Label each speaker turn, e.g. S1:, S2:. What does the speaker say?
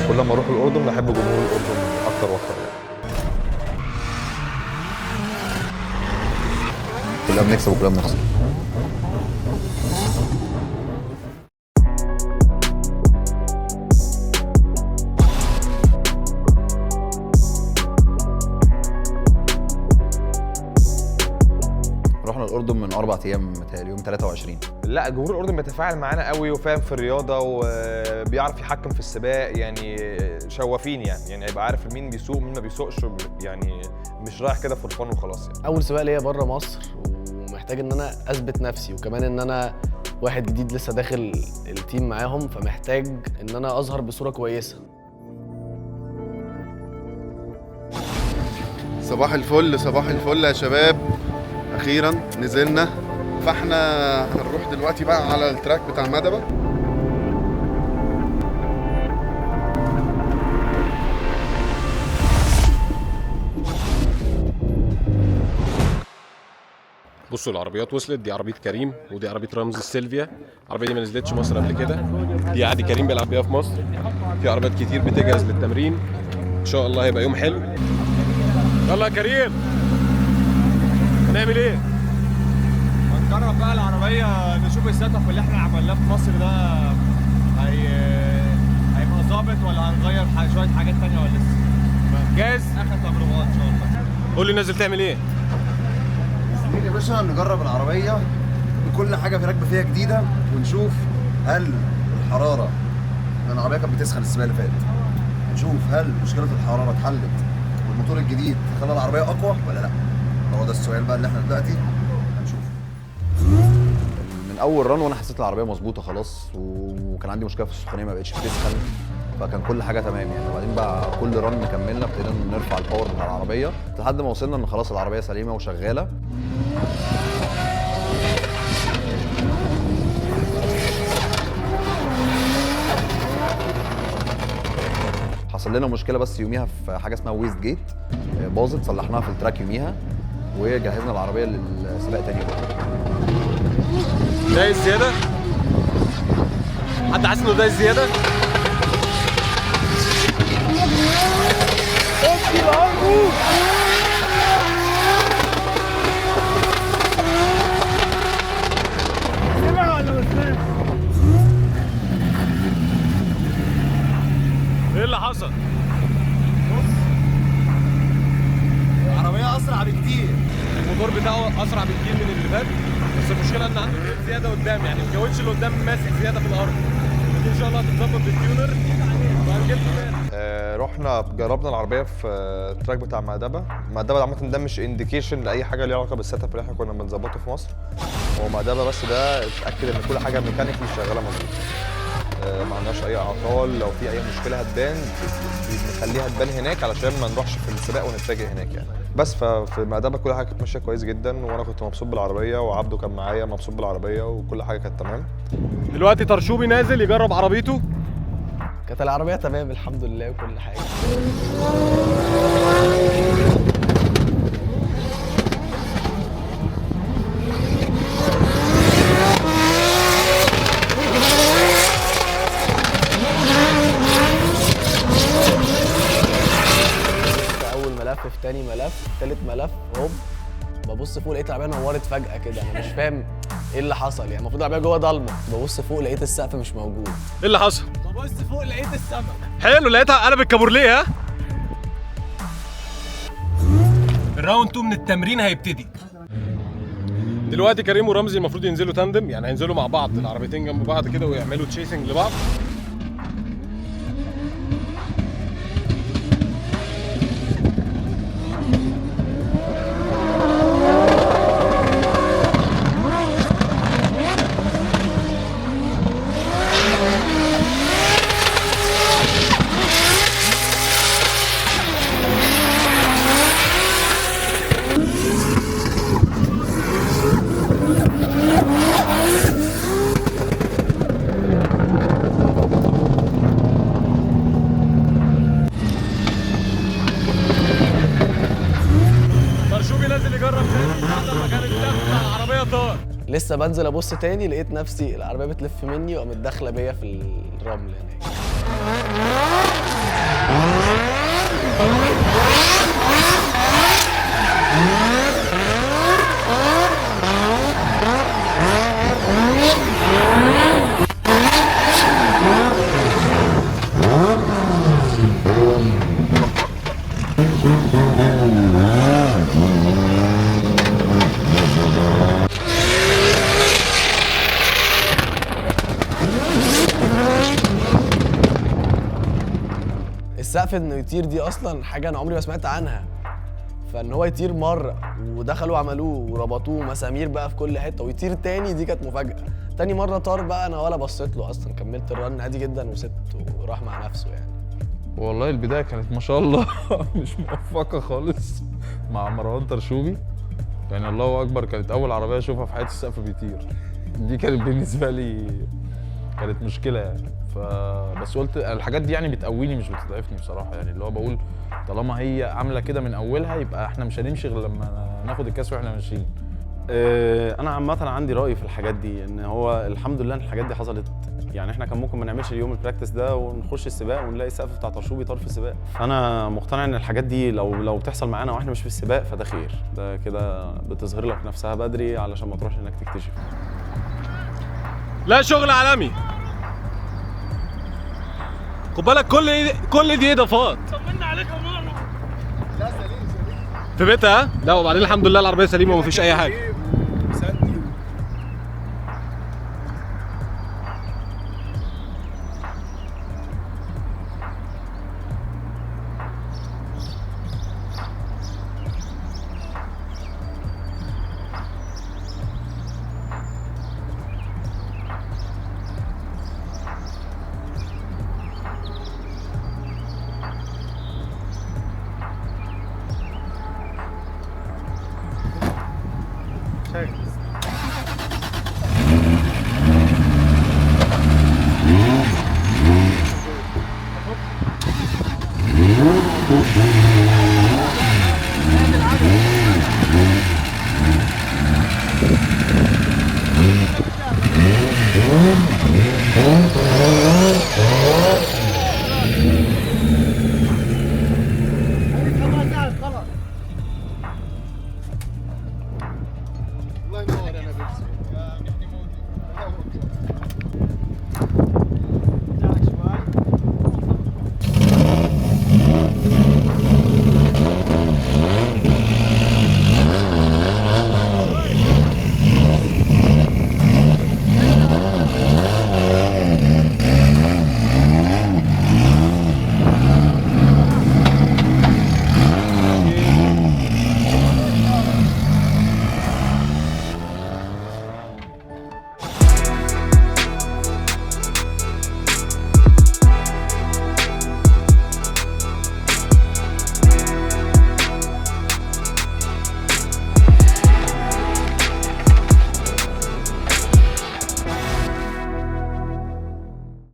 S1: كل ما اروح الاردن بحب جمهور الاردن اكتر واكتر يعني.
S2: كلنا بنكسب وكلنا بنخسر. رحنا الأردن من 4 أيام متهيألي يوم 23.
S1: لا جمهور الاردن بيتفاعل معانا قوي وفاهم في الرياضه وبيعرف يحكم في السباق يعني شوافين يعني هيبقى عارف مين بيسوق ومين ما بيسوقش يعني مش رايح كده فور فن وخلاص يعني.
S3: اول سباق ليا بره مصر ومحتاج ان انا اثبت نفسي وكمان ان انا واحد جديد لسه داخل التيم معاهم فمحتاج ان انا اظهر بصوره كويسه.
S4: صباح الفل صباح الفل يا شباب، اخيرا نزلنا. فاحنا هنروح دلوقتي بقى على التراك بتاع مدبة.
S5: بصوا العربيات وصلت، دي عربيه كريم ودي عربيه رمزي السيلفيا. العربيه دي ما نزلتش مصر قبل كده، دي عادي كريم بيلعب بيها في مصر. في عربيات كتير بتجهز للتمرين، ان شاء الله هيبقى يوم حلو. يلا يا كريم هنعمل ايه؟
S6: هنجرب بقى العربيه نشوف السيت اب اللي احنا عملناه في مصر ده هيبقى ظابط ولا هنغير شويه حاجات ثانيه ولا لسه؟ جاهز؟ اخر تجربات ان شاء الله.
S5: قول لي نازل تعمل ايه؟
S2: يا باشا نجرب العربية بكل حاجة في راكبة فيها جديدة ونشوف هل الحرارة، لأن العربية كانت بتسخن السباق اللي فات، نشوف هل مشكلة الحرارة اتحلت والموتور الجديد خلى العربية أقوى ولا لأ. هو ده السؤال بقى اللي احنا دلوقتي هنشوف. من أول رن وأنا حسيت العربية مظبوطة خلاص، وكان عندي مشكلة في السخونية ما بقتش بتسخن، فكان كل حاجه تمام يعني. وبعدين بقى كل رن كملنا ابتدينا نرفع الباور بتاع العربيه لحد ما وصلنا ان خلاص العربيه سليمه وشغاله. حصل لنا مشكله بس يوميها في حاجه اسمها ويست جيت، باظت صلحناها في التراك يوميها وجهزنا العربيه للسباق تاني يوم.
S5: دايس زياده؟ حد حاسس انه دايس زياده؟ ايه اللي حصل؟
S6: العربيه اسرع بكتير،
S5: الموتور بتاعه اسرع بكتير من اللي فات، بس المشكله ان عنده بريك زياده قدام، يعني الكاوتش اللي قدام ماسك زياده في الارض. دي ان شاء الله هتتظبط بالتيونر وهنجيب
S1: رحنا جربنا العربيه في التراك بتاع مأدبة. مأدبة عامه ده مش انديكيشن لاي حاجه ليها علاقه بالسيت اب اللي احنا كنا بنظبطه في مصر. هو مأدبة بس ده اتاكد ان كل حاجه ميكانيكلي شغاله مظبوط، ما عندناش اي اعطال. لو في اي مشكله هتبان بنخليها تبان هناك علشان ما نروحش في السباق ونتفاجئ هناك يعني. بس ففي مأدبة كل حاجه كانت ماشيه كويس جدا، وانا كنت مبسوط بالعربيه وعبده كان معايا مبسوط بالعربيه وكل حاجه كانت تمام.
S5: دلوقتي طرشوبي نازل يجرب عربيته.
S3: كانت العربيه تمام الحمد لله وكل حاجه. في تاني ملف تالت ملف هوب ببص فوق لقيت العربيه نورت فجاه كده. انا مش فاهم ايه اللي حصل يعني، المفروض العربيه جوه ضلمه. ببص فوق لقيت السقف مش موجود.
S5: ايه اللي حصل؟
S6: ببص فوق لقيت السما.
S5: حلو، لقيتها قلب الكابورليه. ها الراوند 2 من التمرين هيبتدي دلوقتي. كريم ورمزي المفروض ينزلوا تاندم، يعني هينزلوا مع بعض العربيتين جنب بعض كده ويعملوا تشيسنج لبعض.
S3: لسه بنزل ابص تاني لقيت نفسي العربيه بتلف مني وقامت داخله بيا في الرمل هناك. السقف انه يطير دي اصلا حاجه انا عمري ما سمعت عنها، فان هو يطير مره ودخلوا عملوه وربطوه مسامير بقى في كل حته ويطير تاني دي كانت مفاجاه. تاني مره طار بقى انا ولا بصيت له اصلا، كملت الرن عادي جدا وسبته وراح مع نفسه يعني.
S7: والله البدايه كانت ما شاء الله مش موفقه خالص مع مروان ترشوبي، يعني الله اكبر كانت اول عربيه اشوفها في حياتي السقف بيطير، دي كانت بالنسبه لي كانت مشكله يعني. بس قلت الحاجات دي يعني بتقويني مش بتضعفني بصراحه، يعني اللي هو بقول طالما هي عامله كده من اولها يبقى احنا مش هنمشي غير لما ناخد الكاس واحنا ماشيين.
S8: انا عامه عندي راي في الحاجات دي، ان هو الحمد لله ان الحاجات دي حصلت. يعني احنا كان ممكن ما نعملش اليوم البراكتس ده ونخش السباق ونلاقي السقف بتاع ترشوبي طار في السباق، فانا مقتنع ان الحاجات دي لو بتحصل معانا واحنا مش في السباق فده خير، ده كده بتظهر لك نفسها بدري علشان ما تروحش انك تكتشف.
S5: لا شغل عالمي، خد بالك كل دي اضافات. طمنا عليك يا ماما. لا سليم في بيتها. لا وبعدين الحمد لله العربيه سليمه ومفيش اي حاجه.